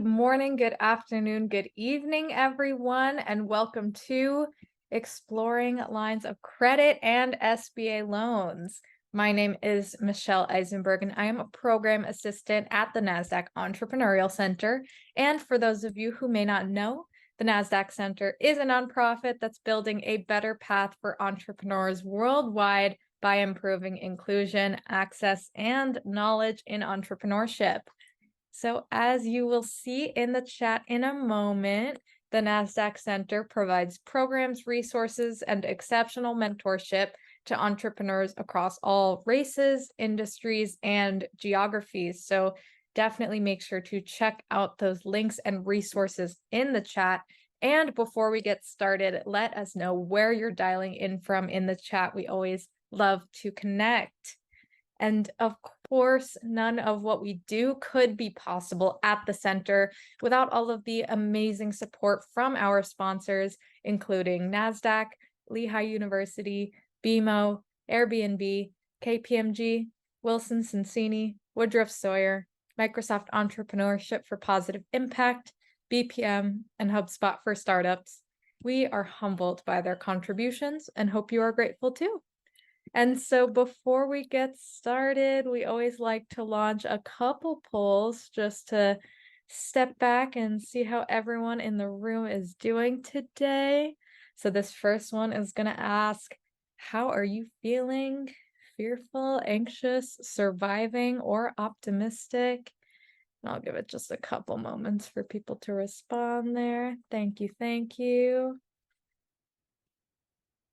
Good morning, good afternoon, good evening, everyone, and welcome to Exploring Lines of Credit and SBA Loans. My name is Michelle Eisenberg, and I am a program assistant at the NASDAQ Entrepreneurial Center. And for those of you who may not know, the NASDAQ Center is a nonprofit that's building a better path for entrepreneurs worldwide by improving inclusion, access, and knowledge in entrepreneurship. So as you will see in the chat in a moment, the NASDAQ Center provides programs, resources, and exceptional mentorship to entrepreneurs across all races, industries, and geographies. So definitely make sure to check out those links and resources in the chat. And before we get started, let us know where you're dialing in from in the chat. We always love to connect. And of course, none of what we do could be possible at the center without all of the amazing support from our sponsors, including NASDAQ, Lehigh University, BMO, Airbnb, KPMG, Wilson Sonsini, Woodruff Sawyer, Microsoft Entrepreneurship for Positive Impact, BPM, and HubSpot for Startups. We are humbled by their contributions and hope you are grateful too. And so before we get started, we always like to launch a couple polls just to step back and see how everyone in the room is doing today. So this first one is going to ask, how are you feeling? Fearful, anxious, surviving, or optimistic? And I'll give it just a couple moments for people to respond there. Thank you, thank you.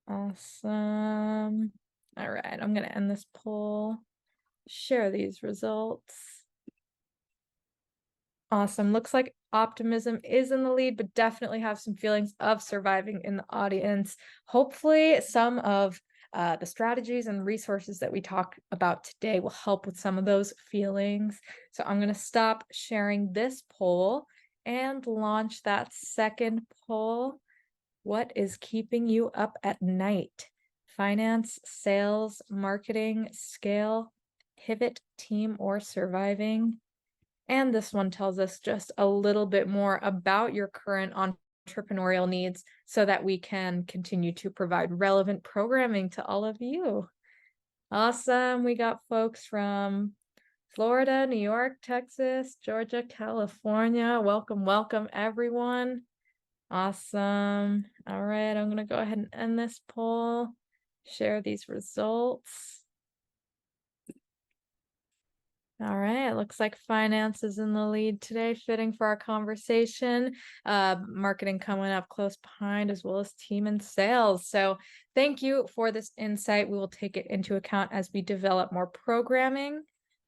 Awesome. All right, I'm going to end this poll, share these results. Awesome. Looks like optimism is in the lead, but definitely have some feelings of surviving in the audience. Hopefully some of the strategies and resources that we talk about today will help with some of those feelings. So I'm going to stop sharing this poll and launch that second poll. What is keeping you up at night? Finance, sales, marketing, scale, pivot, team, or surviving? And this one tells us just a little bit more about your current entrepreneurial needs so that we can continue to provide relevant programming to all of you. Awesome. We got folks from Florida, New York, Texas, Georgia, California. Welcome, welcome, everyone. Awesome. All right, I'm going to go ahead and end this poll. Share these results. All right, it looks like finance is in the lead today, fitting for our conversation. Marketing coming up close behind, as well as team and sales. So thank you for this insight. We will take it into account as we develop more programming.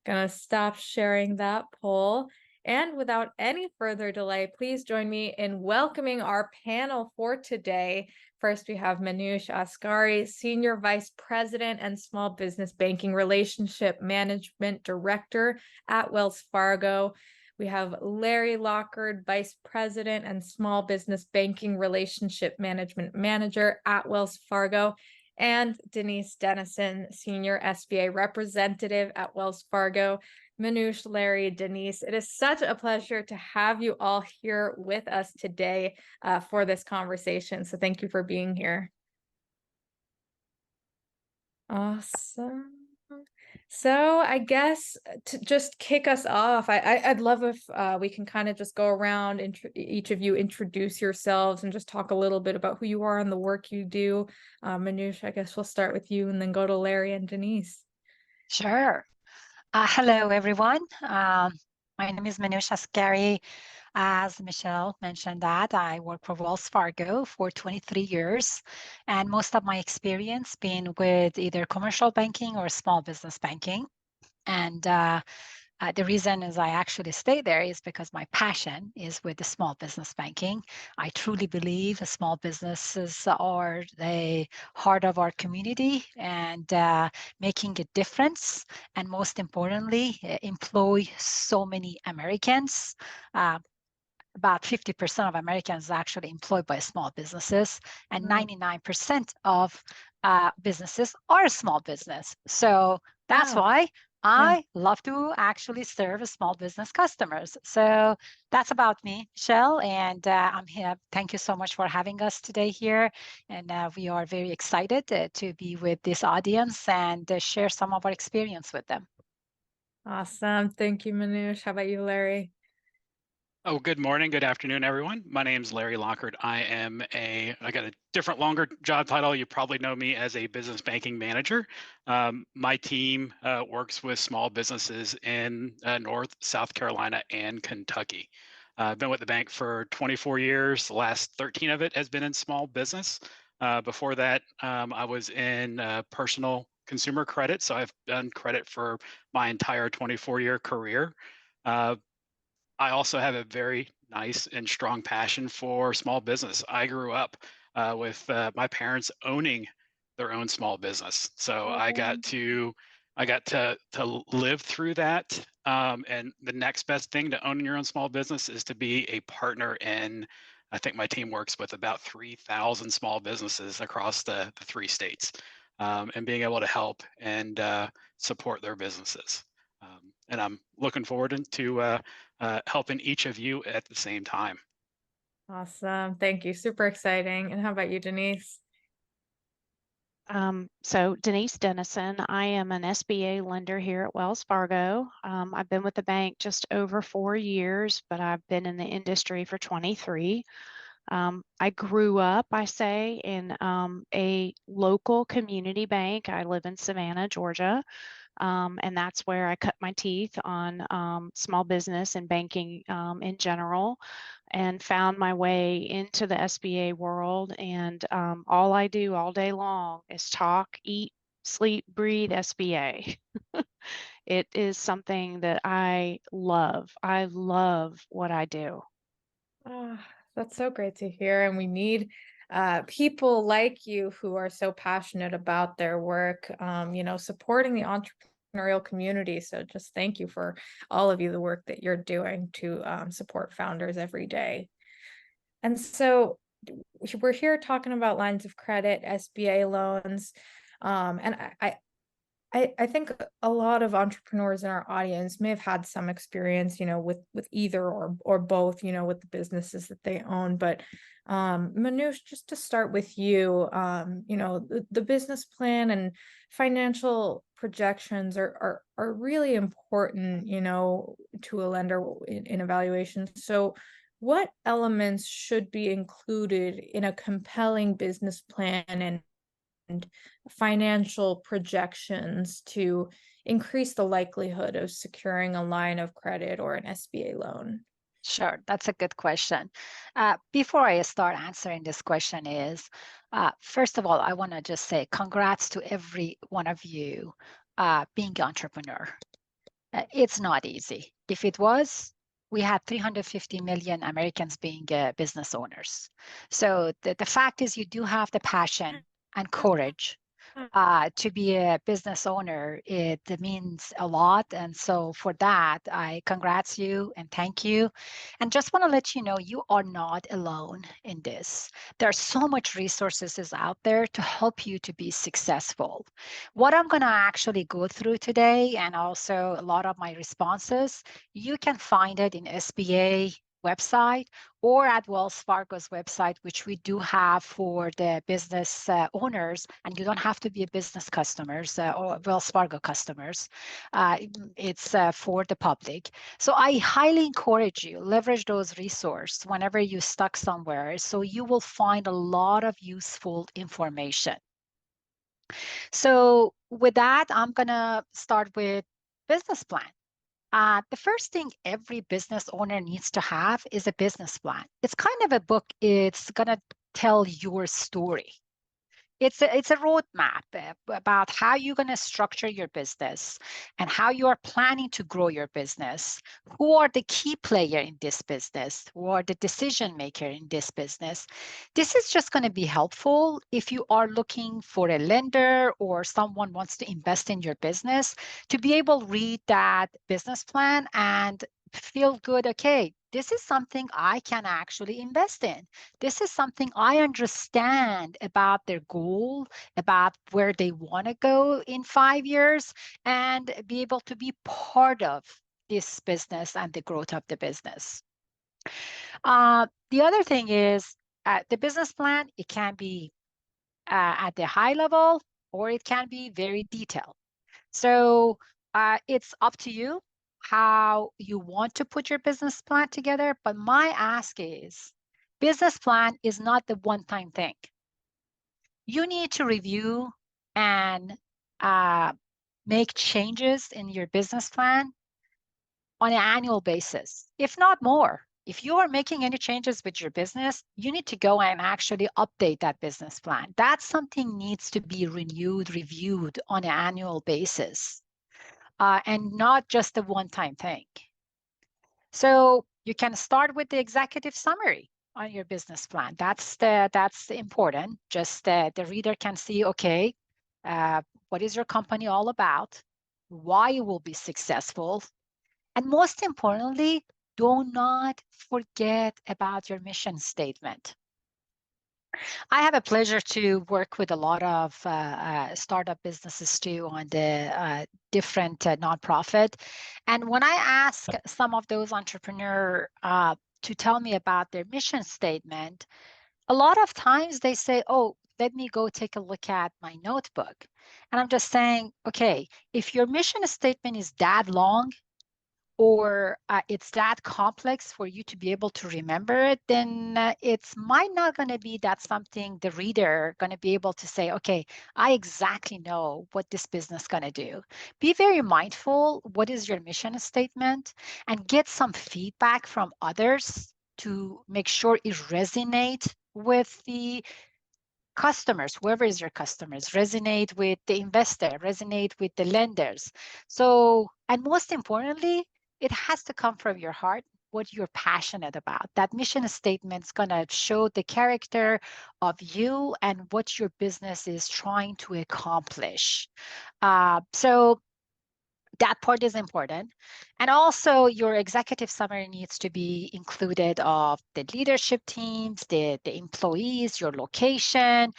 Gonna stop sharing that poll. And without any further delay, please join me in welcoming our panel for today. First, we have Manoush Asghari, Senior Vice President and Small Business Banking Relationship Management Director at Wells Fargo. We have Larry Lockard, Vice President and Small Business Banking Relationship Management Manager at Wells Fargo, and Denise Dennison, Senior SBA Representative at Wells Fargo. Manoush, Larry, Denise, it is such a pleasure to have you all here with us today for this conversation. So thank you for being here. Awesome. So I guess to just kick us off, I'd love if we can kind of just go around and each of you introduce yourselves and just talk a little bit about who you are and the work you do. Manoush, I guess we'll start with you and then go to Larry and Denise. Sure. Hello, everyone. My name is Manoush Asghari. As Michelle mentioned that, I work for Wells Fargo for 23 years, and most of my experience been with either commercial banking or small business banking. And the reason is I actually stay there is because my passion is with the small business banking. I truly believe small businesses are the heart of our community and making a difference. And most importantly, employ so many Americans. About 50% of Americans are actually employed by small businesses, and 99% of businesses are a small business. So that's why Yeah. I love to actually serve small business customers. So that's about me, Michelle, and I'm here. Thank you so much for having us today here. And we are very excited to be with this audience and share some of our experience with them. Awesome. Thank you, Manoush. How about you, Larry? Oh, good morning, good afternoon, everyone. My name's Larry Lockard. I got a different, longer job title. You probably know me as a business banking manager. My team works with small businesses in North, South Carolina, and Kentucky. I've been with the bank for 24 years. The last 13 of it has been in small business. Before that, I was in personal consumer credit. So I've done credit for my entire 24-year career. I also have a very nice and strong passion for small business. I grew up with my parents owning their own small business, so I got to live through that. And the next best thing to owning your own small business is to be a partner in. I think my team works with about 3,000 small businesses across the 3 states, and being able to help and support their businesses. And I'm looking forward to helping each of you at the same time. Awesome. Thank you. Super exciting. And how about you, Denise? So Denise Dennison, I am an SBA lender here at Wells Fargo. I've been with the bank just over 4 years, but I've been in the industry for 23. I grew up, I say, in a local community bank. I live in Savannah, Georgia. And that's where I cut my teeth on small business and banking in general, and found my way into the SBA world. And all I do all day long is talk, eat, sleep, breathe SBA. It is something that I love. I love what I do. Oh, that's so great to hear. And we need people like you who are so passionate about their work, supporting the entrepreneurial community. So just thank you for all of you, the work that you're doing to support founders every day. And so we're here talking about lines of credit, SBA loans. And I think a lot of entrepreneurs in our audience may have had some experience, with either or both, with the businesses that they own. But Manoush, just to start with you, the business plan and financial projections are really important, to a lender in evaluation. So what elements should be included in a compelling business plan and financial projections to increase the likelihood of securing a line of credit or an SBA loan? Sure, that's a good question. Before I start answering this question first of all, I want to just say congrats to every one of you being an entrepreneur. It's not easy. If it was, we had 350 million Americans being business owners. So the fact is you do have the passion and courage to be a business owner. It means a lot. And so for that, I congrats you and thank you. And just want to let you know, you are not alone in this. There's so much resources is out there to help you to be successful. What I'm going to actually go through today, and also a lot of my responses, you can find it in SBA website or at Wells Fargo's website, which we do have for the business owners, and you don't have to be a business customers or Wells Fargo customers. It's for the public. So I highly encourage you, leverage those resources whenever you're stuck somewhere, so you will find a lot of useful information. So with that, I'm gonna start with business plan. The first thing every business owner needs to have is a business plan. It's kind of a book. It's going to tell your story. It's a roadmap about how you're going to structure your business and how you are planning to grow your business. Who are the key player in this business? Who are the decision maker in this business? This is just going to be helpful if you are looking for a lender or someone wants to invest in your business, to be able to read that business plan and feel good. Okay, this is something I can actually invest in. This is something I understand about their goal, about where they want to go in 5 years, and be able to be part of this business and the growth of the business. The other thing is the business plan, it can be at the high level or it can be very detailed. So it's up to you how you want to put your business plan together. But my ask is, business plan is not the one-time thing. You need to review and make changes in your business plan on an annual basis, if not more. If you are making any changes with your business, you need to go and actually update that business plan. That something needs to be renewed, reviewed on an annual basis, and not just a one-time thing. So you can start with the executive summary on your business plan. That's important. Just the reader can see, okay, what is your company all about? Why you will be successful? And most importantly, do not forget about your mission statement. I have a pleasure to work with a lot of startup businesses too on the different nonprofit. And when I ask some of those entrepreneurs to tell me about their mission statement, a lot of times they say, oh, let me go take a look at my notebook. And I'm just saying, okay, if your mission statement is that long, or it's that complex for you to be able to remember it, then it's might not going to be that something the reader going to be able to say, okay, I exactly know what this business going to do. Be very mindful. What is your mission statement? And get some feedback from others to make sure it resonates with the customers, whoever is your customers, resonate with the investor, resonate with the lenders. So, and most importantly, it has to come from your heart, what you're passionate about. That mission statement is going to show the character of you and what your business is trying to accomplish. So that part is important. And also your executive summary needs to be included of the leadership teams, the employees, your location,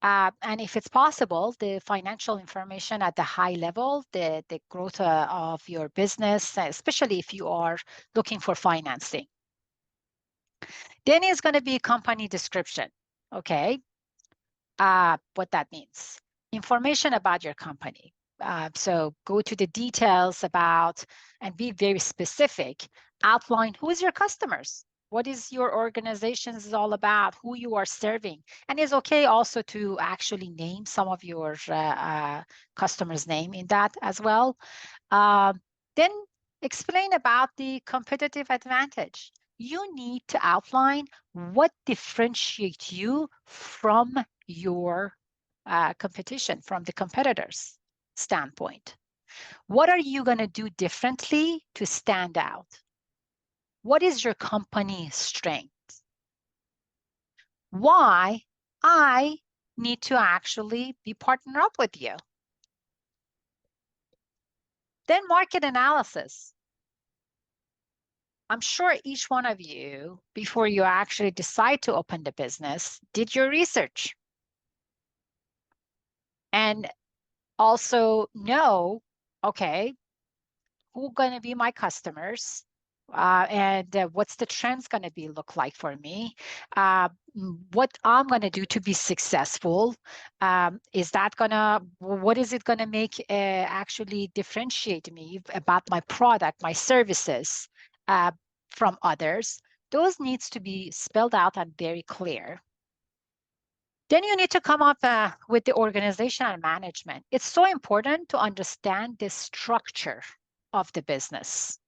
and if it's possible, the financial information at the high level, the growth of your business, especially if you are looking for financing. Then it's going to be company description. Okay. What that means. Information about your company. So go to the details about and be very specific. Outline who is your customers. What is your organization is all about, who you are serving. And it's okay also to actually name some of your customers' name in that as well. Then explain about the competitive advantage. You need to outline what differentiates you from your competition, from the competitors' standpoint. What are you going to do differently to stand out? What is your company's strength? Why I need to actually be partnered up with you? Then market analysis. I'm sure each one of you, before you actually decide to open the business, did your research. And also know, okay, who going to be my customers? And what's the trends going to be look like for me? What I'm going to do to be successful? Is that going to, what is it going to make actually differentiate me about my product, my services from others? Those needs to be spelled out and very clear. Then you need to come up with the organization and management. It's so important to understand the structure of the business.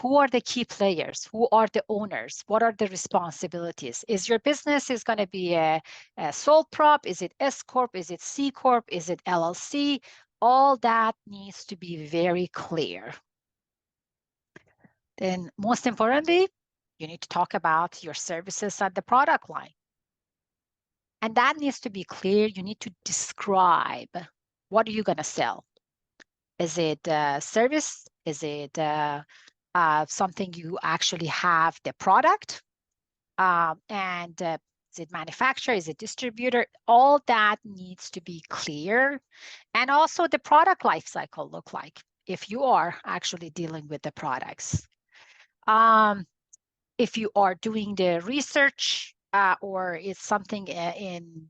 Who are the key players? Who are the owners? What are the responsibilities? Is your business is going to be a sole prop? Is it S Corp? Is it C Corp? Is it LLC? All that needs to be very clear. Then most importantly, you need to talk about your services and the product line. And that needs to be clear. You need to describe what are you going to sell. Is it service? Is it something you actually have the product, and is it manufacturer, is it distributor? All that needs to be clear. And also the product life cycle look like if you are actually dealing with the products. If you are doing the research, or it's something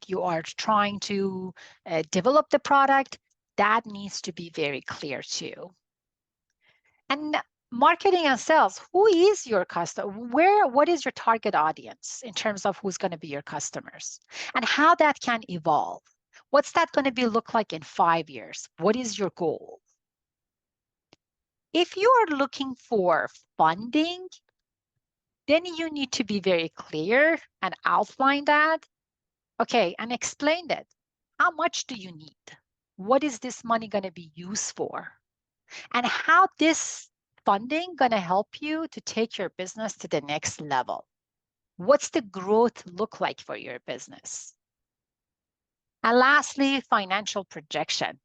you are trying to develop the product, that needs to be very clear too. And marketing and sales, who is your customer? What is your target audience in terms of who's going to be your customers and how that can evolve? What's that going to be look like in 5 years? What is your goal? If you are looking for funding, then you need to be very clear and outline that. Okay, and explain that. How much do you need? What is this money going to be used for? And how this funding going to help you to take your business to the next level? What's the growth look like for your business? And lastly, financial projection.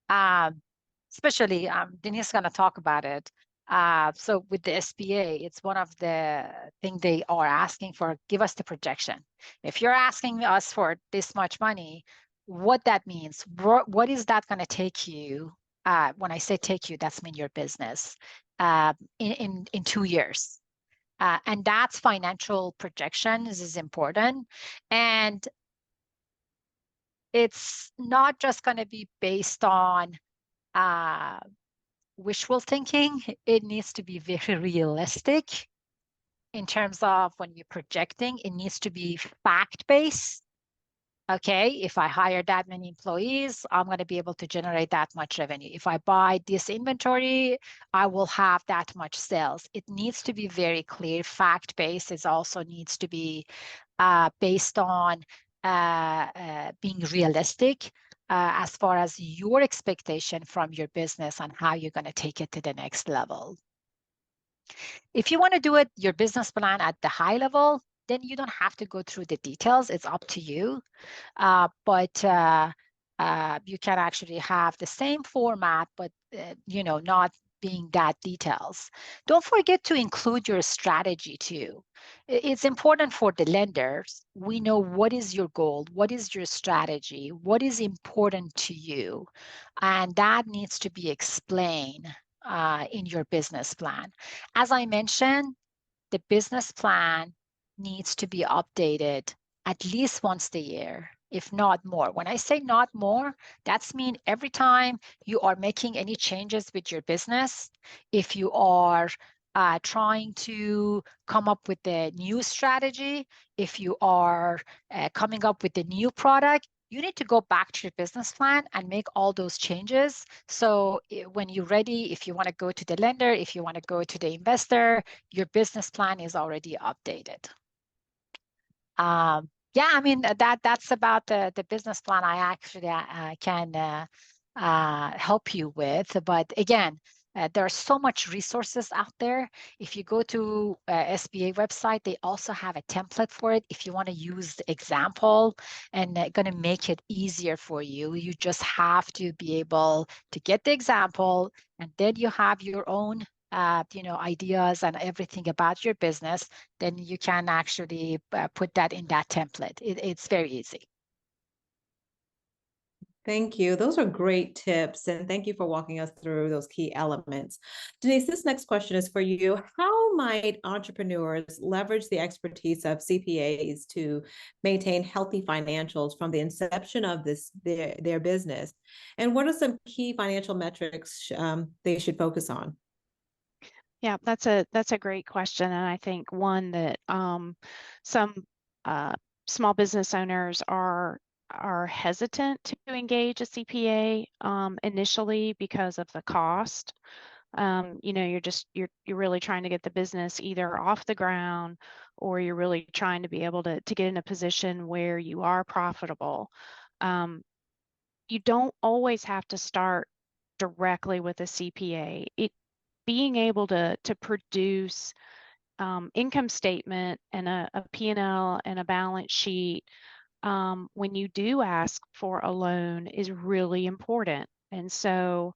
Especially, Denise is going to talk about it. So with the SBA, it's one of the things they are asking for. Give us the projection. If you're asking us for this much money, what that means, what is that going to take you? When I say take you, that's mean your business in 2 years. And that's financial projections is important. And it's not just going to be based on wishful thinking. It needs to be very realistic in terms of when you're projecting. It needs to be fact-based. Okay, if I hire that many employees, I'm going to be able to generate that much revenue. If I buy this inventory, I will have that much sales. It needs to be very clear. Fact-based. It also needs to be based on being realistic as far as your expectation from your business and how you're going to take it to the next level. If you want to do it, your business plan at the high level, then you don't have to go through the details. It's up to you. But you can actually have the same format, but not being that details. Don't forget to include your strategy too. It's important for the lenders. We know what is your goal, what is your strategy, what is important to you, and that needs to be explained in your business plan. As I mentioned, the business plan needs to be updated at least once a year, if not more. When I say not more, that's mean every time you are making any changes with your business, if you are trying to come up with a new strategy, if you are coming up with a new product, you need to go back to your business plan and make all those changes. So when you're ready, if you want to go to the lender, if you want to go to the investor, your business plan is already updated. Yeah, I mean, that's about the business plan I actually can help you with. But again, there are so much resources out there. If you go to SBA website, they also have a template for it. If you want to use the example and going to make it easier for you, you just have to be able to get the example, and then you have your own ideas and everything about your business, then you can actually put that in that template. It's very easy. Thank you. Those are great tips. And thank you for walking us through those key elements. Denise, this next question is for you. How might entrepreneurs leverage the expertise of CPAs to maintain healthy financials from the inception of their business? And what are some key financial metrics they should focus on? Yeah, that's a great question, and I think one that some small business owners are hesitant to engage a CPA initially because of the cost. You're really trying to get the business either off the ground, or you're really trying to be able to get in a position where you are profitable. You don't always have to start directly with a CPA. Being able to produce income statement and a P&L and a balance sheet when you do ask for a loan is really important. And so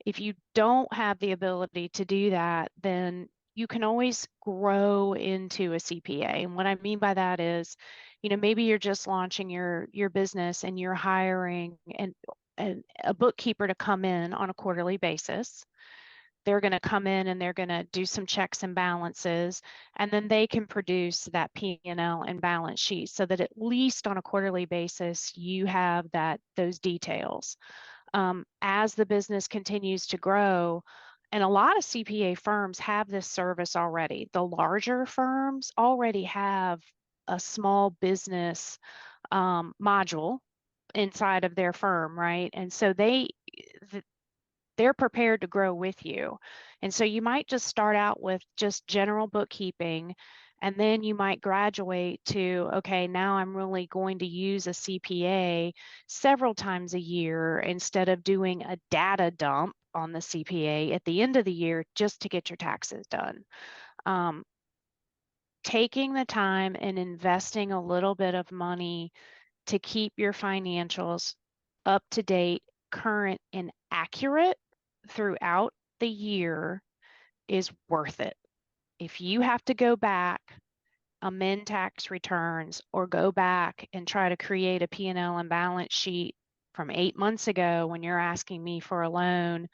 If you don't have the ability to do that, then you can always grow into a CPA. And what I mean by that is, maybe you're just launching your business and you're hiring a bookkeeper to come in on a quarterly basis. They're going to come in and they're going to do some checks and balances, and then they can produce that P&L and balance sheet so that at least on a quarterly basis, you have those details. As the business continues to grow, and a lot of CPA firms have this service already. The larger firms already have a small business module inside of their firm, right? And so they're prepared to grow with you. And so you might just start out with just general bookkeeping, and then you might graduate to, okay, now I'm really going to use a CPA several times a year instead of doing a data dump on the CPA at the end of the year just to get your taxes done. Taking the time and investing a little bit of money to keep your financials up to date, current, and accurate throughout the year is worth it. If you have to go back, amend tax returns, or go back and try to create a P&L and balance sheet from 8 months ago when you're asking me for a loan,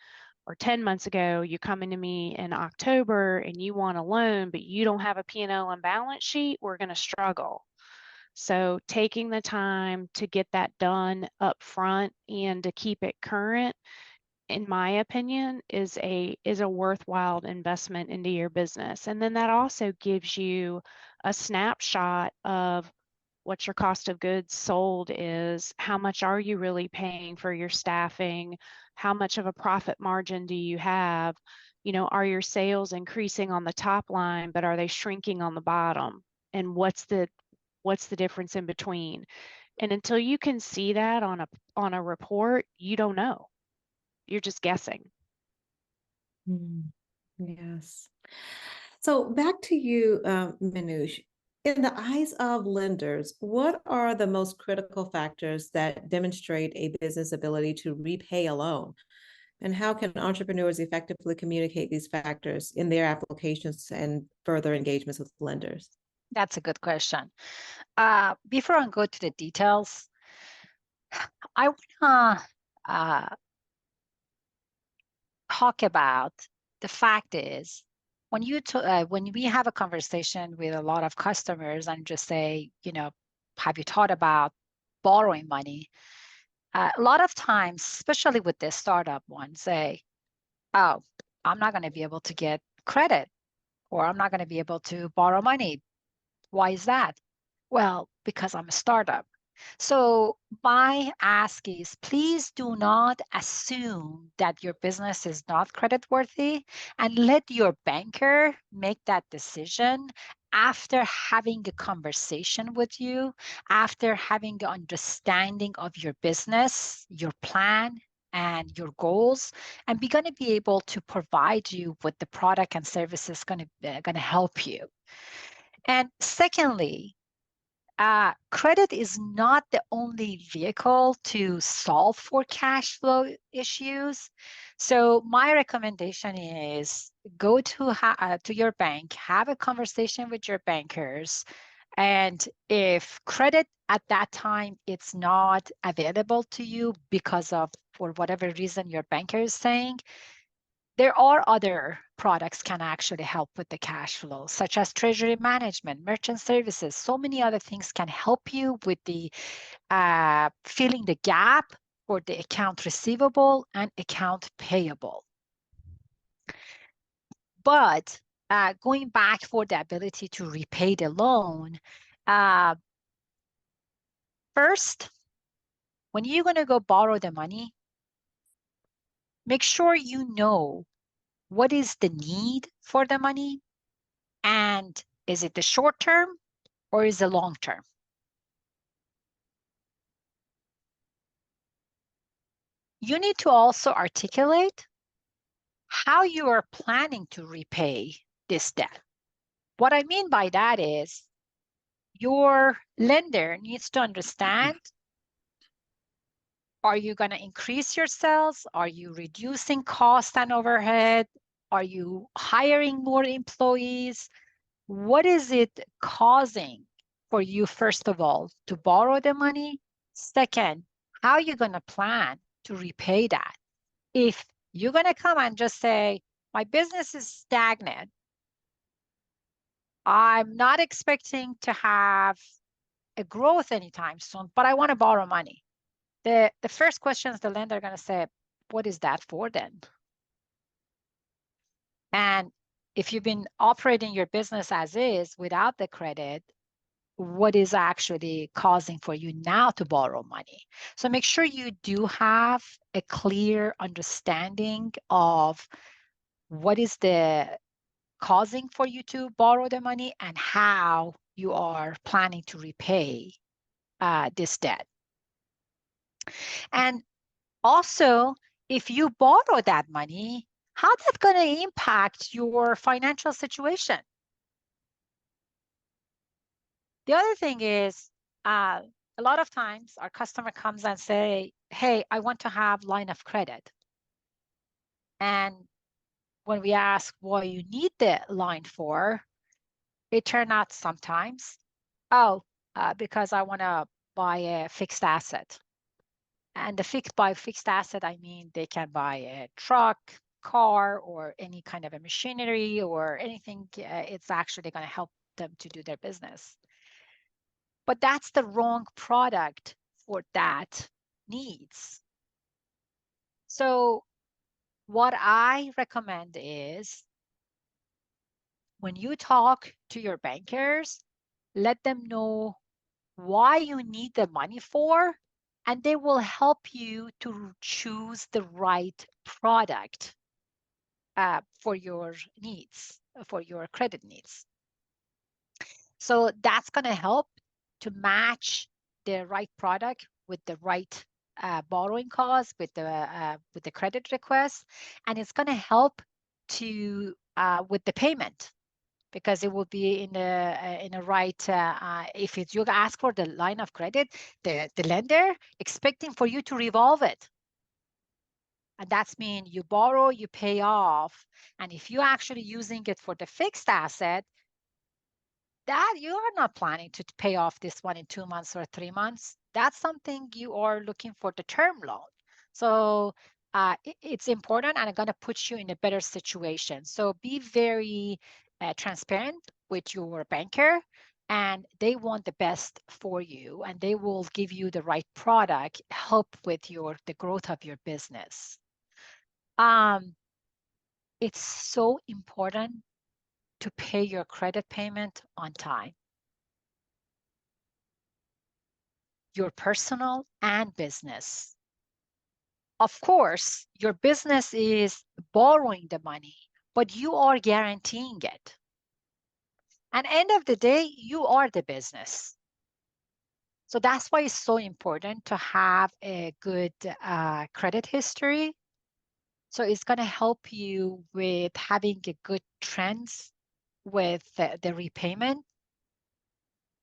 or 10 months ago, you're coming to me in October and you want a loan, but you don't have a P&L and balance sheet, we're going to struggle. So taking the time to get that done up front and to keep it current, in my opinion, is a worthwhile investment into your business. And then that also gives you a snapshot of what your cost of goods sold is, how much are you really paying for your staffing, how much of a profit margin do you have, are your sales increasing on the top line, but are they shrinking on the bottom? And what's the difference in between? And until you can see that on a report, you don't know. You're just guessing. Yes. So back to you, Manoush. In the eyes of lenders, what are the most critical factors that demonstrate a business ability to repay a loan? And how can entrepreneurs effectively communicate these factors in their applications and further engagements with lenders? That's a good question. Before I go to the details, I want to talk about the fact is when we have a conversation with a lot of customers and just say, have you thought about borrowing money? A lot of times, especially with the startup ones, say, oh, I'm not going to be able to get credit, or I'm not going to be able to borrow money. Why is that? Well, because I'm a startup. So my ask is, please do not assume that your business is not creditworthy, and let your banker make that decision after having a conversation with you, after having an understanding of your business, your plan, and your goals, and going to be able to provide you with the product and services going to help you. And secondly, credit is not the only vehicle to solve for cash flow issues. So my recommendation is go to your bank, have a conversation with your bankers, and if credit at that time it's not available to you because of, for whatever reason, your banker is saying, there are other products can actually help with the cash flow, such as treasury management, merchant services. So many other things can help you with the filling the gap for the account receivable and account payable. But going back for the ability to repay the loan, first, when you're going to go borrow the money, make sure you know what is the need for the money, and is it the short term or is it long term? You need to also articulate how you are planning to repay this debt. What I mean by that is your lender needs to understand, Are you going to increase your sales? Are you reducing cost and overhead? Are you hiring more employees? What is it causing for you, first of all, to borrow the money? Second, how are you going to plan to repay that? If you're going to come and just say, my business is stagnant, I'm not expecting to have a growth anytime soon, but I want to borrow money. The first questions the lender are going to say, what is that for then? And if you've been operating your business as is without the credit, what is actually causing for you now to borrow money? So make sure you do have a clear understanding of what is the causing for you to borrow the money and how you are planning to repay this debt. And also, if you borrow that money, how's that going to impact your financial situation? The other thing is, a lot of times our customer comes and say, hey, I want to have line of credit. And when we ask what you need the line for, it turned out sometimes, because I want to buy a fixed asset. And the fixed asset, I mean, they can buy a truck, car, or any kind of a machinery or anything. It's actually going to help them to do their business. But that's the wrong product for that needs. So what I recommend is when you talk to your bankers, let them know why you need the money for, and they will help you to choose the right product for your needs, for your credit needs. So that's going to help to match the right product with the right borrowing cost, with the credit request, and it's going to help to with the payment, because it will be in a right. If you ask for the line of credit, the lender expecting for you to revolve it. And that's mean you borrow, you pay off. And if you're actually using it for the fixed asset, that you are not planning to pay off this one in 2 months or 3 months. That's something you are looking for the term loan. So it's important and going to put you in a better situation. So be very transparent with your banker, and they want the best for you, and they will give you the right product, help with the growth of your business. It's so important to pay your credit payment on time. Your personal and business. Of course, your business is borrowing the money, but you are guaranteeing it. And end of the day, you are the business. So that's why it's so important to have a good credit history. So it's going to help you with having a good trends with the repayment.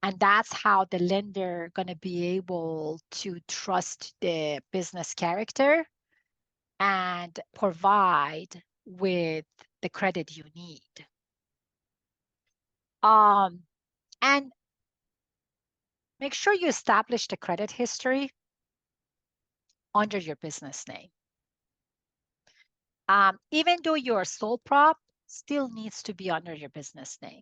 And that's how the lender going to be able to trust the business character and provide with the credit you need. And make sure you establish the credit history under your business name. Even though you're sole prop, still needs to be under your business name.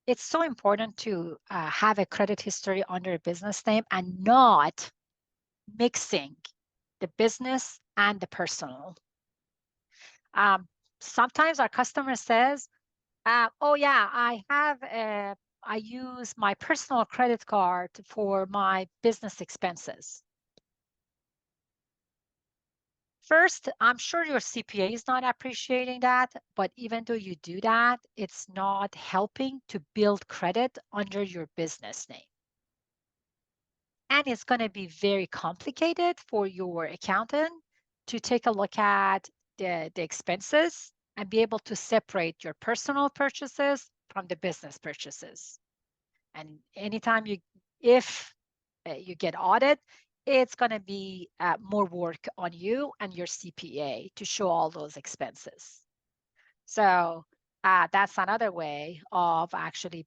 It's so important to have a credit history under a business name and not mixing the business and the personal. Sometimes our customer says, oh yeah, I use my personal credit card for my business expenses. First, I'm sure your CPA is not appreciating that, but even though you do that, it's not helping to build credit under your business name. And it's going to be very complicated for your accountant to take a look at the expenses and be able to separate your personal purchases from the business purchases. And anytime if you get audited, it's going to be more work on you and your CPA to show all those expenses. So that's another way of actually,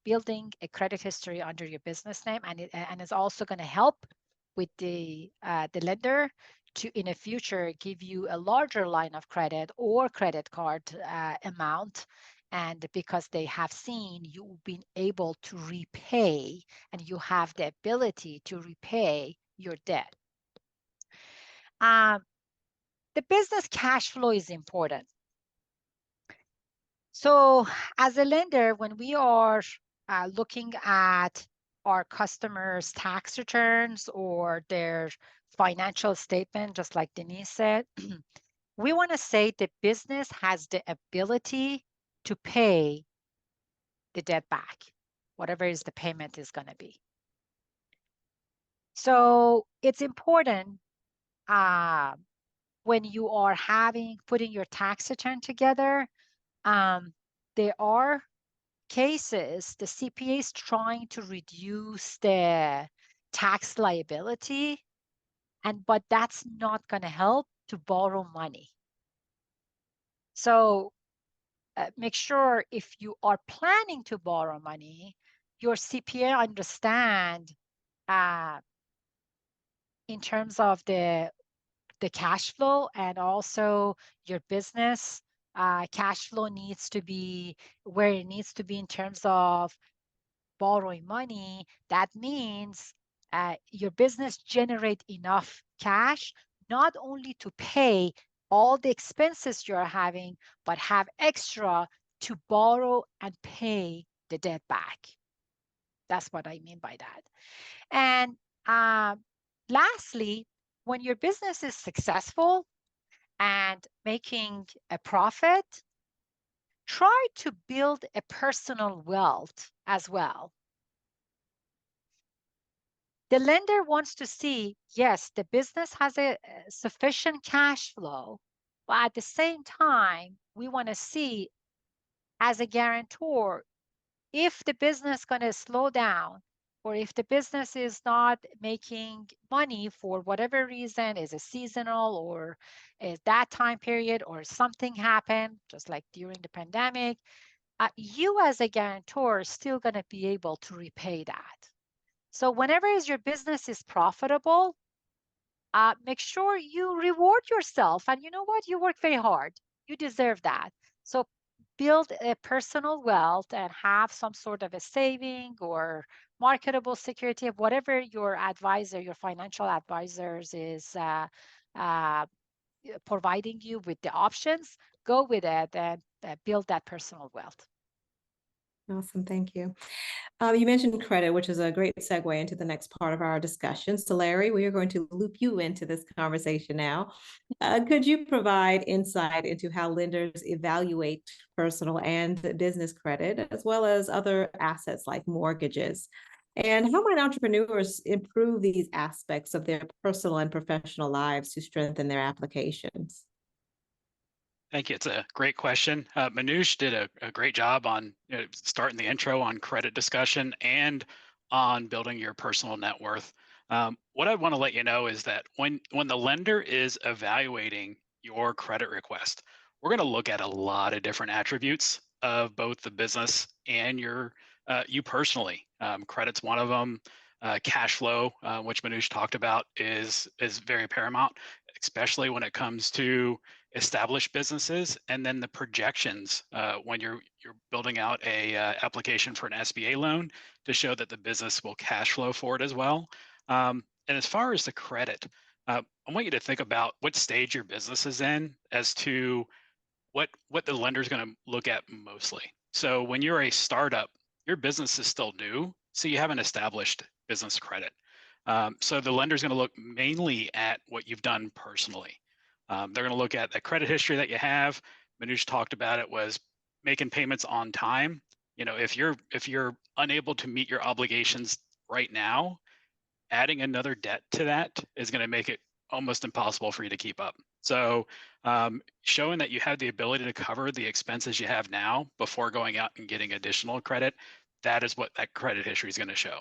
building a credit history under your business name, and it's also going to help with the lender to, in the future, give you a larger line of credit or credit card amount, and because they have seen you've been able to repay and you have the ability to repay your debt. The business cash flow is important. So as a lender, when we are looking at our customers' tax returns or their financial statement, just like Denise said, we want to say the business has the ability to pay the debt back, whatever is the payment is going to be. So it's important when you are putting your tax return together, there are cases the CPA is trying to reduce the tax liability, but that's not going to help to borrow money. So make sure if you are planning to borrow money, your CPA understand in terms of the cash flow, and also your business cash flow needs to be where it needs to be in terms of borrowing money. That means your business generate enough cash not only to pay all the expenses you're having, but have extra to borrow and pay the debt back. That's what I mean by that. And lastly, when your business is successful and making a profit, try to build a personal wealth as well. The lender wants to see, yes, the business has a sufficient cash flow, but at the same time, we want to see as a guarantor, if the business is going to slow down, or if the business is not making money for whatever reason, is a seasonal or is that time period, or something happened, just like during the pandemic, you as a guarantor are still going to be able to repay that. So whenever your business is profitable, make sure you reward yourself. And you know what? You work very hard. You deserve that. So build a personal wealth and have some sort of a saving or marketable security of whatever your advisor, your financial advisors is providing you with the options. Go with it and build that personal wealth. Awesome. Thank you. You mentioned credit, which is a great segue into the next part of our discussion. So Larry, we are going to loop you into this conversation now. Could you provide insight into how lenders evaluate personal and business credit, as well as other assets like mortgages? And how might entrepreneurs improve these aspects of their personal and professional lives to strengthen their applications? Thank you. It's a great question. Manoush did a great job on starting the intro on credit discussion and on building your personal net worth. What I want to let you know is that when the lender is evaluating your credit request, we're going to look at a lot of different attributes of both the business and you personally. Credit's one of them. Cash flow, which Manoush talked about, is very paramount, especially when it comes to established businesses, and then the projections when you're building out a application for an SBA loan to show that the business will cash flow for it as well. And as far as the credit, I want you to think about what stage your business is in as to what the lender is going to look at mostly. So when you're a startup, your business is still new, so you haven't established business credit. So the lender is going to look mainly at what you've done personally. They're going to look at the credit history that you have. Manoush talked about it, was making payments on time. If you're unable to meet your obligations right now, adding another debt to that is going to make it almost impossible for you to keep up. So showing that you have the ability to cover the expenses you have now before going out and getting additional credit, that is what that credit history is going to show.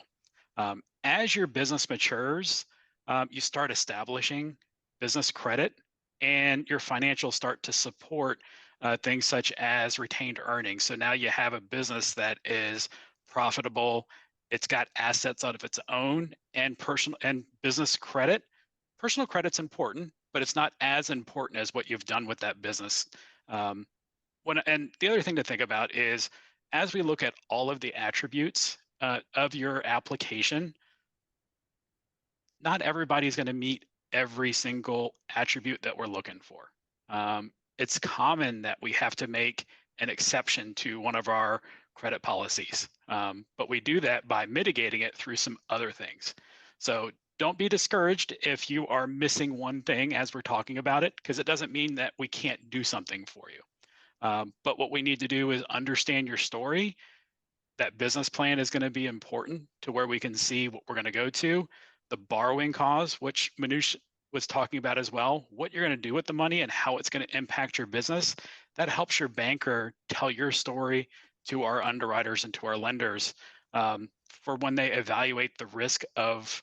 As your business matures, you start establishing business credit, and your financials start to support things such as retained earnings. So now you have a business that is profitable. It's got assets out of its own, and personal and business credit. Personal credit's important, but it's not as important as what you've done with that business. Um, and the other thing to think about is, as we look at all of the attributes of your application, not everybody's going to meet every single attribute that we're looking for. It's common that we have to make an exception to one of our credit policies, but we do that by mitigating it through some other things. So don't be discouraged if you are missing one thing as we're talking about it, because it doesn't mean that we can't do something for you. But what we need to do is understand your story. That business plan is going to be important to where we can see what we're going to go to. The borrowing costs, which Manoush was talking about as well, what you're going to do with the money and how it's going to impact your business. That helps your banker tell your story to our underwriters and to our lenders for when they evaluate the risk of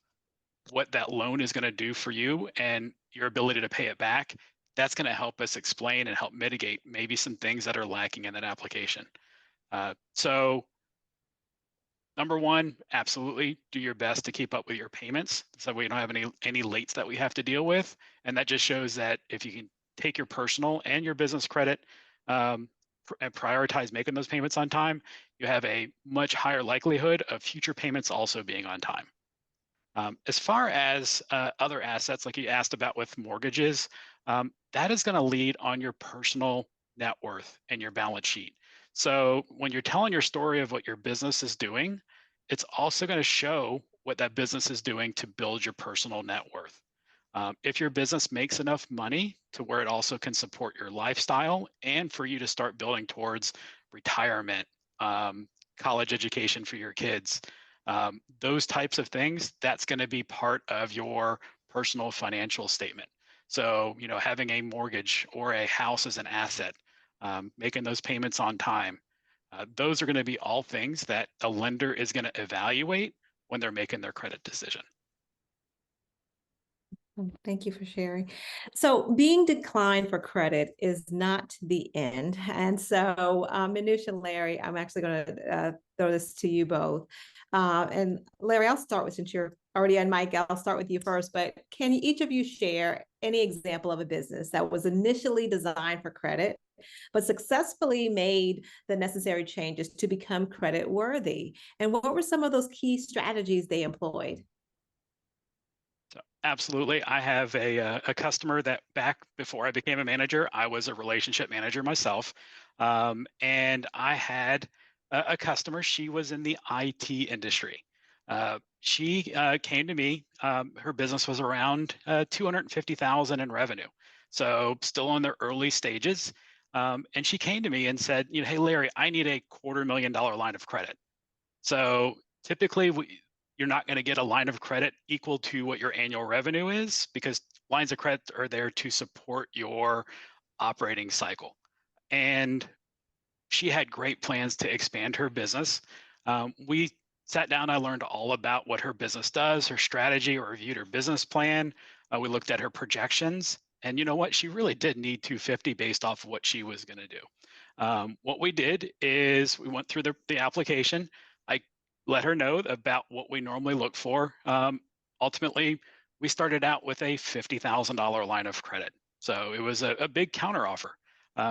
what that loan is going to do for you and your ability to pay it back. That's going to help us explain and help mitigate maybe some things that are lacking in that application. So number one, absolutely do your best to keep up with your payments so we don't have any lates that we have to deal with. And that just shows that if you can take your personal and your business credit and prioritize making those payments on time, you have a much higher likelihood of future payments also being on time. As far as other assets, like you asked about with mortgages, that is going to lead on your personal net worth and your balance sheet. So when you're telling your story of what your business is doing, it's also going to show what that business is doing to build your personal net worth. If your business makes enough money to where it also can support your lifestyle and for you to start building towards retirement, college education for your kids, those types of things, that's going to be part of your personal financial statement. So, you know, having a mortgage or a house as an asset, making those payments on time, those are going to be all things that a lender is going to evaluate when they're making their credit decision. Thank you for sharing. So being declined for credit is not the end. And so Manoush and Larry, I'm actually going to throw this to you both. And Larry, I'll start with, since you're already on mic, I'll start with you first, but can each of you share any example of a business that was initially designed for credit, but successfully made the necessary changes to become credit worthy? And what were some of those key strategies they employed? So absolutely. I have a customer that back before I became a manager, I was a relationship manager myself. And I had a customer, she was in the IT industry. She came to me, her business was around 250,000 in revenue. So still in the early stages. And she came to me and said, you know, hey, Larry, I need a $250,000 line of credit. So typically you're not going to get a line of credit equal to what your annual revenue is, because lines of credit are there to support your operating cycle. And she had great plans to expand her business. We sat down, I learned all about what her business does, her strategy, or reviewed her business plan. We looked at her projections, and you know what? She really did need 250 based off of what she was going to do. What we did is we went through the application. I let her know about what we normally look for. Ultimately, we started out with a $50,000 line of credit. So it was a big counteroffer.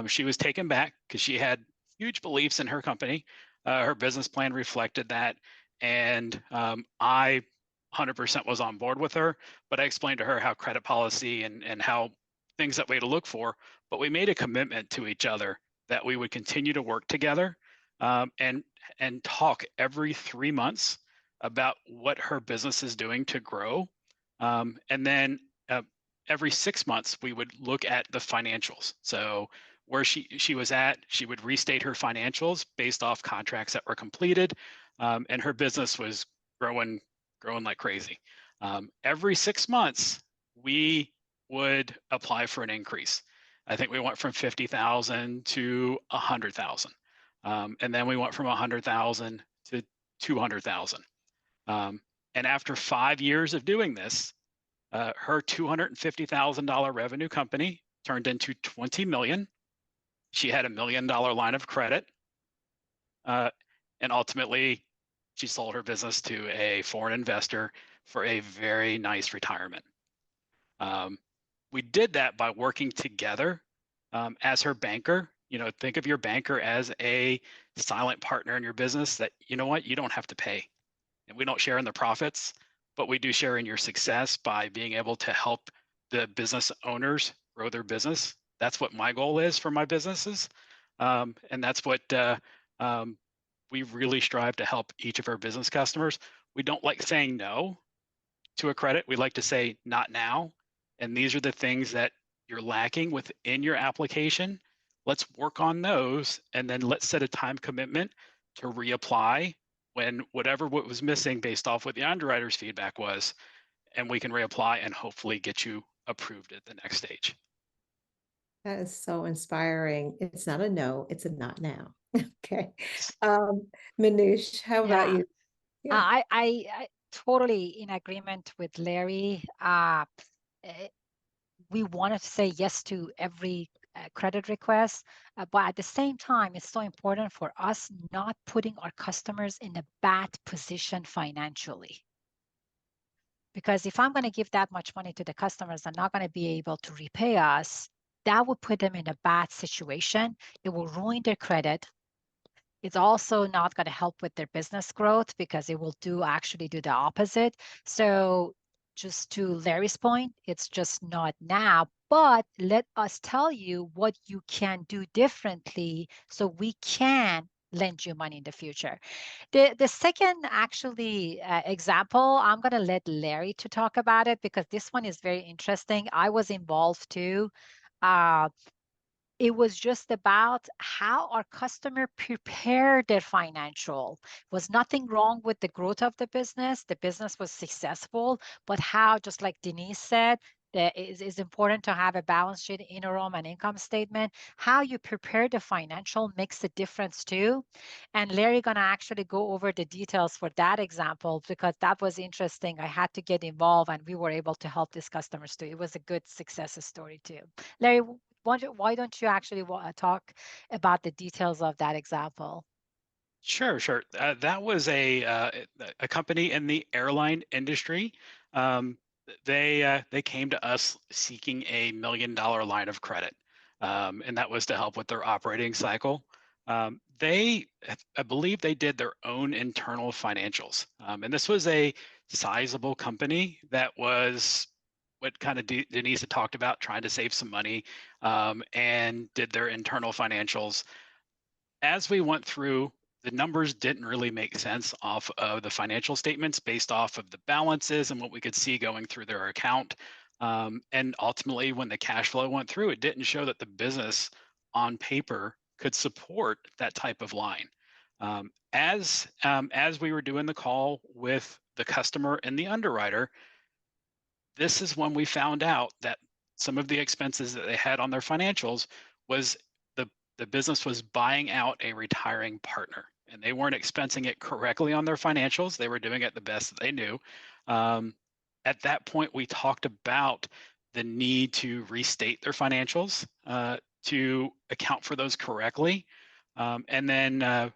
She was taken back because she had huge beliefs in her company. Her business plan reflected that. And I 100% was on board with her, but I explained to her how credit policy and how things that we had to look for, but we made a commitment to each other that we would continue to work together and talk every 3 months about what her business is doing to grow. And then every 6 months, we would look at the financials. So where she was at, she would restate her financials based off contracts that were completed, and her business was growing like crazy. Every 6 months, we would apply for an increase. I think we went from 50,000 to 100,000. And then we went from 100,000 to 200,000. And after 5 years of doing this, her $250,000 revenue company turned into 20 million. She had $1 million line of credit, and ultimately, she sold her business to a foreign investor for a very nice retirement. We did that by working together as her banker. You know, think of your banker as a silent partner in your business that, you know what, you don't have to pay. And we don't share in the profits, but we do share in your success by being able to help the business owners grow their business. That's what my goal is for my businesses. And that's what we really strive to help each of our business customers. We don't like saying no to a credit. We like to say not now. And these are the things that you're lacking within your application. Let's work on those, and then let's set a time commitment to reapply when what was missing based off what the underwriter's feedback was, and we can reapply and hopefully get you approved at the next stage. That is so inspiring. It's not a no, it's a not now. Okay. Manoush, how about Yeah. you? Yeah. I totally in agreement with Larry. We wanted to say yes to every credit request, but at the same time, it's so important for us not putting our customers in a bad position financially. Because if I'm going to give that much money to the customers, they're not going to be able to repay us. That would put them in a bad situation. It will ruin their credit. It's also not going to help with their business growth because it will actually do the opposite. So just to Larry's point, it's just not now, but let us tell you what you can do differently so we can lend you money in the future. The second actually example, I'm going to let Larry to talk about it because this one is very interesting. I was involved too. It was just about how our customer prepared their financial. Was nothing wrong with the growth of the business. The business was successful, but how, just like Denise said, that is important to have a balance sheet, interim, and income statement. How you prepare the financial makes a difference too. And Larry gonna actually go over the details for that example because that was interesting. I had to get involved, and we were able to help these customers too. It was a good success story too. Larry, why don't you actually talk about the details of that example? Sure. That was a company in the airline industry. They came to us seeking a $1 million line of credit, and that was to help with their operating cycle. I believe they did their own internal financials, and this was a sizable company that was what kind of Denise had talked about, trying to save some money, and did their internal financials. As we went through, the numbers didn't really make sense off of the financial statements based off of the balances and what we could see going through their account. And ultimately, when the cash flow went through, it didn't show that the business on paper could support that type of line. As we were doing the call with the customer and the underwriter, this is when we found out that some of the expenses that they had on their financials was the business was buying out a retiring partner, and they weren't expensing it correctly on their financials. They were doing it the best that they knew. At that point, we talked about the need to restate their financials to account for those correctly. And then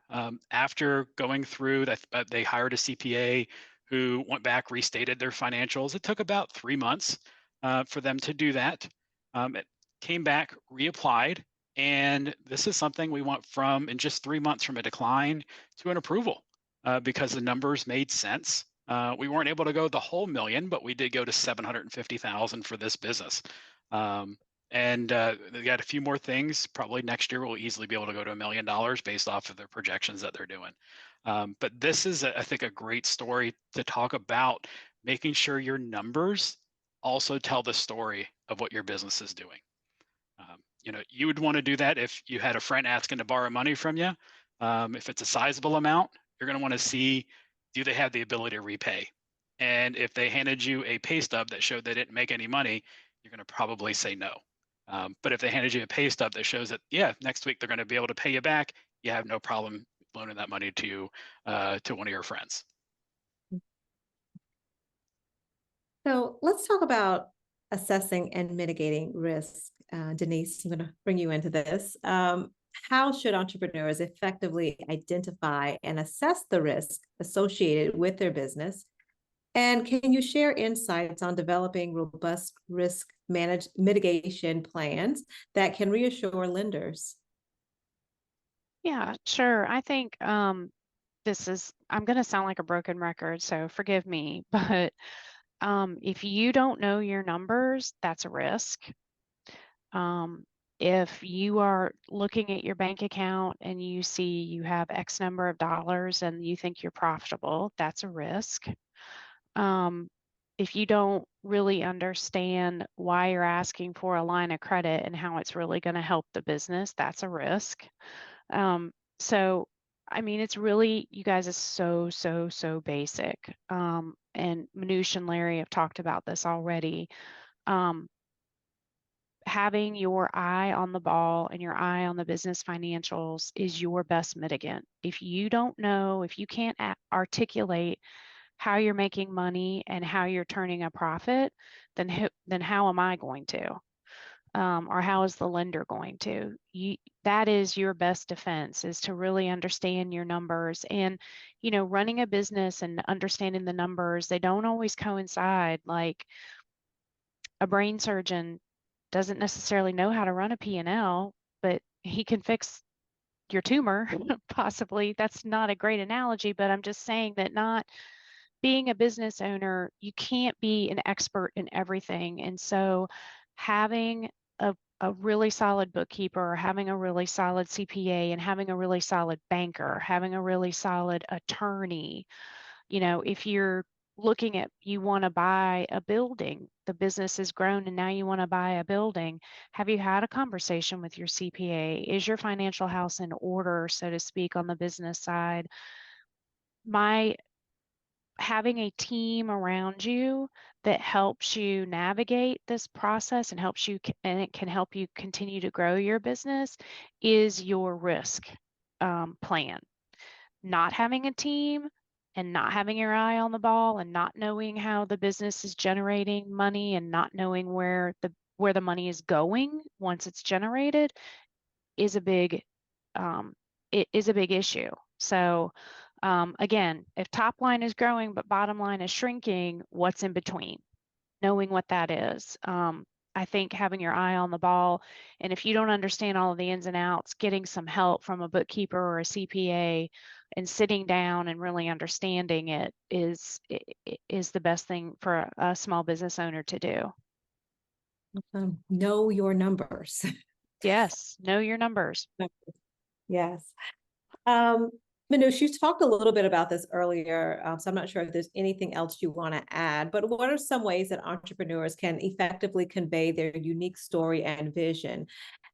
after going through that, they hired a CPA who went back, restated their financials. It took about 3 months for them to do that. It came back, reapplied, and this is something we went from, in just 3 months, from a decline to an approval because the numbers made sense. We weren't able to go the whole $1 million, but we did go to $750,000 for this business. And they got a few more things. Probably next year we'll easily be able to go to $1 million based off of their projections that they're doing. But this is, I think, a great story to talk about making sure your numbers also tell the story of what your business is doing. You would want to do that if you had a friend asking to borrow money from you. If it's a sizable amount, you're going to want to see, do they have the ability to repay? And if they handed you a pay stub that showed they didn't make any money, you're going to probably say no. But if they handed you a pay stub that shows that, yeah, next week they're going to be able to pay you back, you have no problem loaning that money to one of your friends. So let's talk about assessing and mitigating risk. Denise, I'm going to bring you into this. How should entrepreneurs effectively identify and assess the risk associated with their business? And can you share insights on developing robust risk mitigation plans that can reassure lenders? Yeah, sure. I think I'm going to sound like a broken record, so forgive me, but if you don't know your numbers, that's a risk. If you are looking at your bank account and you see you have X number of dollars and you think you're profitable, that's a risk. If you don't really understand why you're asking for a line of credit and how it's really going to help the business, that's a risk. So, I mean, it's really, you guys, is so basic. And Manoush and Larry have talked about this already. Having your eye on the ball and your eye on the business financials is your best mitigant. If you don't know, if you can't articulate how you're making money and how you're turning a profit, then how am I going to? Or how is the lender going to? That is your best defense, is to really understand your numbers. And, running a business and understanding the numbers, they don't always coincide. Like, a brain surgeon doesn't necessarily know how to run a P&L, but he can fix your tumor, possibly. That's not a great analogy, but I'm just saying that not being a business owner, you can't be an expert in everything. And so having a really solid bookkeeper, having a really solid CPA, and having a really solid banker, having a really solid attorney, if you're looking at, you want to buy a building, the business has grown and now you want to buy a building. Have you had a conversation with your CPA? Is your financial house in order, so to speak, on the business side? Having a team around you that helps you navigate this process and and it can help you continue to grow your business is your risk plan. Not having a team and not having your eye on the ball and not knowing how the business is generating money and not knowing where the money is going once it's generated is a big issue. So again, if top line is growing but bottom line is shrinking, what's in between? Knowing what that is. I think having your eye on the ball, and if you don't understand all of the ins and outs, getting some help from a bookkeeper or a CPA and sitting down and really understanding it is the best thing for a small business owner to do. Know your numbers. Yes, know your numbers. Yes. Manoush, you talked a little bit about this earlier, so I'm not sure if there's anything else you want to add, but what are some ways that entrepreneurs can effectively convey their unique story and vision,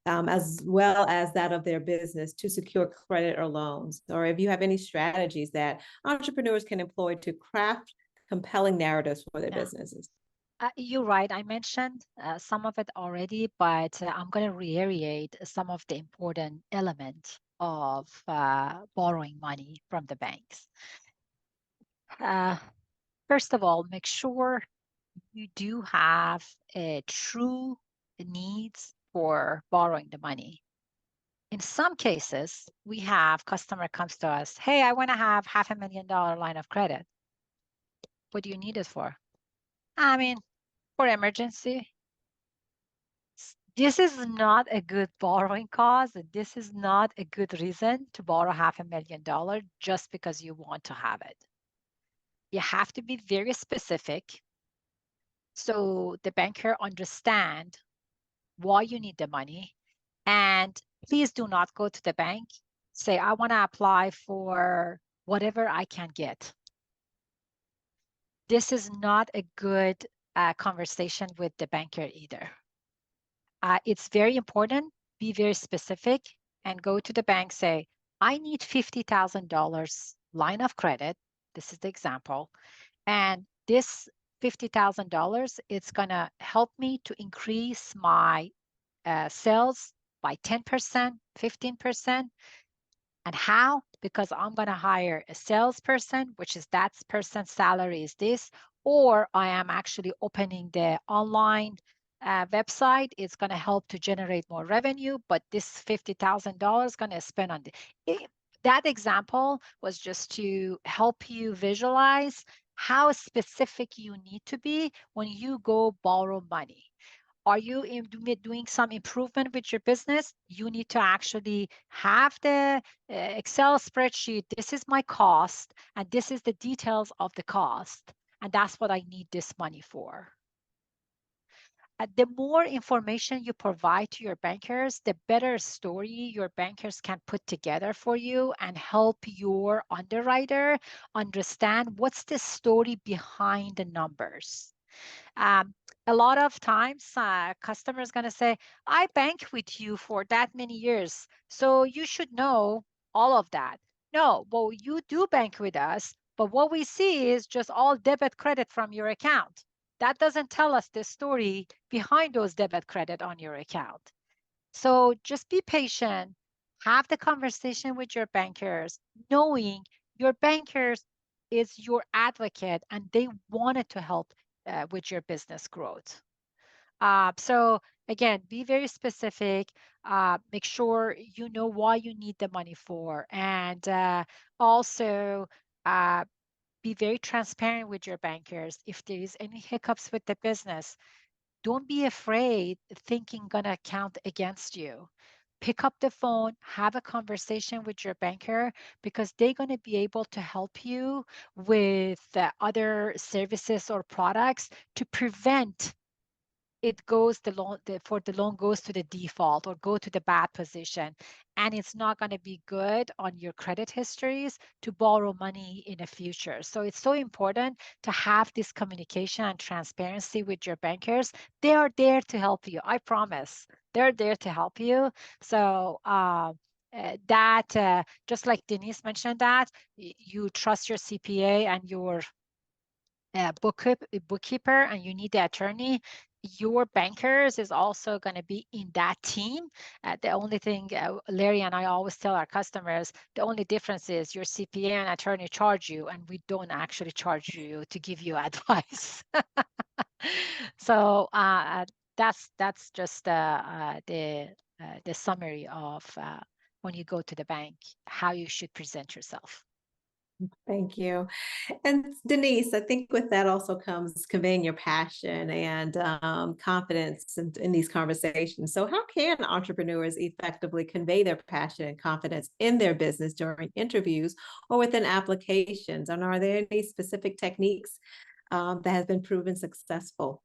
as well as that of their business, to secure credit or loans? Or if you have any strategies that entrepreneurs can employ to craft compelling narratives for their businesses? You're right. I mentioned some of it already, but I'm going to reiterate some of the important elements of borrowing money from the banks. First of all, make sure you do have a true needs for borrowing the money. In some cases, we have customer comes to us, hey, I want to have $500,000 line of credit. What do you need it for? I mean, for emergency. This is not a good borrowing cause. This is not a good reason to borrow $500,000 just because you want to have it. You have to be very specific so the banker understand why you need the money. And please do not go to the bank, say, I want to apply for whatever I can get. This is not a good conversation with the banker either. It's very important, be very specific and go to the bank, say, I need $50,000 line of credit. This is the example. And this $50,000, it's going to help me to increase my sales by 10%, 15%. And how? Because I'm going to hire a salesperson, which is that person's salary is this, or I am actually opening the online website. It's going to help to generate more revenue, but this $50,000 is going to spend on that example was just to help you visualize how specific you need to be when you go borrow money. Are you doing some improvement with your business? You need to actually have the Excel spreadsheet. This is my cost, and this is the details of the cost, and that's what I need this money for. The more information you provide to your bankers, the better story your bankers can put together for you and help your underwriter understand what's the story behind the numbers. A lot of times, customers going to say, I bank with you for that many years, so you should know all of that. No, well, you do bank with us, but what we see is just all debit credit from your account. That doesn't tell us the story behind those debit credit on your account. So just be patient, have the conversation with your bankers, knowing your bankers is your advocate and they wanted to help with your business growth. So again, be very specific, make sure you know why you need the money for, and also be very transparent with your bankers. If there is any hiccups with the business, don't be afraid thinking gonna count against you. Pick up the phone, have a conversation with your banker because they're going to be able to help you with other services or products to prevent it goes the loan goes to the default or go to the bad position, and it's not going to be good on your credit histories to borrow money in the future. So it's so important to have this communication and transparency with your bankers. They are there to help you. I promise they're there to help you. So just like Denise mentioned, that you trust your CPA and your bookkeeper, and you need the attorney, your bankers is also going to be in that team. The only thing Larry and I always tell our customers, the only difference is your CPA and attorney charge you, and we don't actually charge you to give you advice. So that's just the summary of when you go to the bank, how you should present yourself. Thank you. And Denise, I think with that also comes conveying your passion and confidence in these conversations. So how can entrepreneurs effectively convey their passion and confidence in their business during interviews or within applications? And are there any specific techniques that have been proven successful?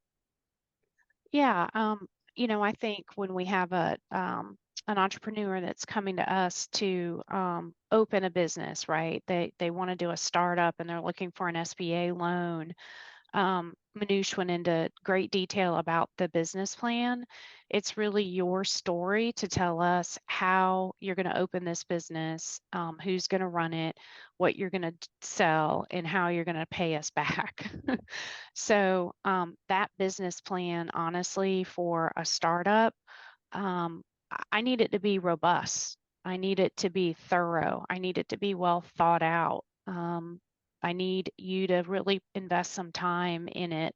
Yeah, I think when we have an entrepreneur that's coming to us to open a business, right? They want to do a startup and they're looking for an SBA loan. Manoush went into great detail about the business plan. It's really your story to tell us how you're going to open this business, who's going to run it, what you're going to sell, and how you're going to pay us back. So that business plan, honestly, for a startup, I need it to be robust. I need it to be thorough. I need it to be well thought out. I need you to really invest some time in it,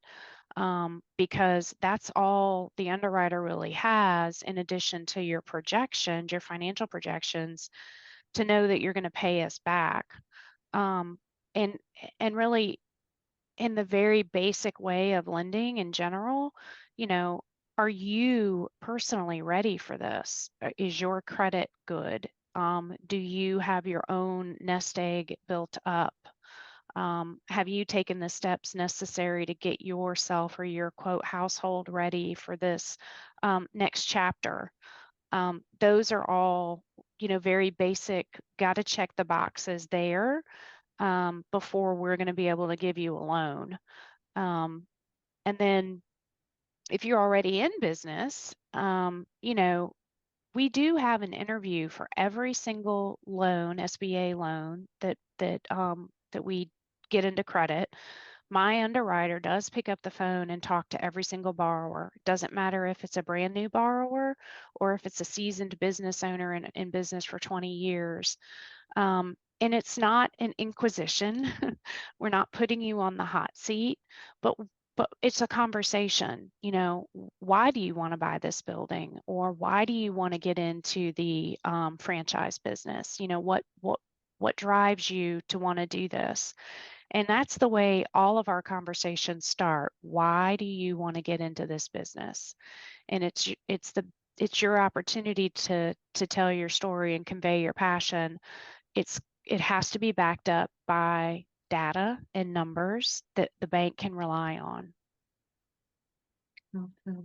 because that's all the underwriter really has, in addition to your projections, your financial projections, to know that you're going to pay us back. Um, and really, in the very basic way of lending in general, are you personally ready for this? Is your credit good? Do you have your own nest egg built up? Have you taken the steps necessary to get yourself or your quote household ready for this next chapter? Those are all, very basic, got to check the boxes there before we're going to be able to give you a loan. And then if you're already in business, we do have an interview for every single loan, SBA loan that we get into credit. My underwriter does pick up the phone and talk to every single borrower. It doesn't matter if it's a brand new borrower or if it's a seasoned business owner in business for 20 years. And it's not an inquisition. We're not putting you on the hot seat, but it's a conversation. You know, why do you want to buy this building, or why do you want to get into the franchise business? You know, what drives you to want to do this? And that's the way all of our conversations start. Why do you want to get into this business? And it's your opportunity to tell your story and convey your passion. It has to be backed up by data and numbers that the bank can rely on. Okay.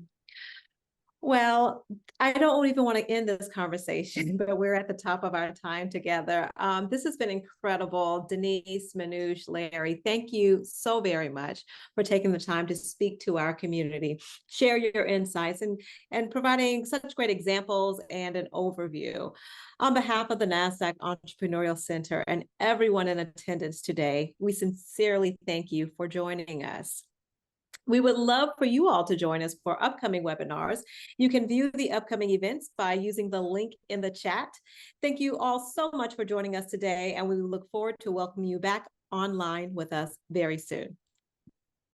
Well, I don't even want to end this conversation, but we're at the top of our time together. This has been incredible. Denise, Manoush, Larry, thank you so very much for taking the time to speak to our community, share your insights, and providing such great examples and an overview. On behalf of the NASDAQ Entrepreneurial Center and everyone in attendance today, we sincerely thank you for joining us. We would love for you all to join us for upcoming webinars. You can view the upcoming events by using the link in the chat. Thank you all so much for joining us today, and we look forward to welcoming you back online with us very soon.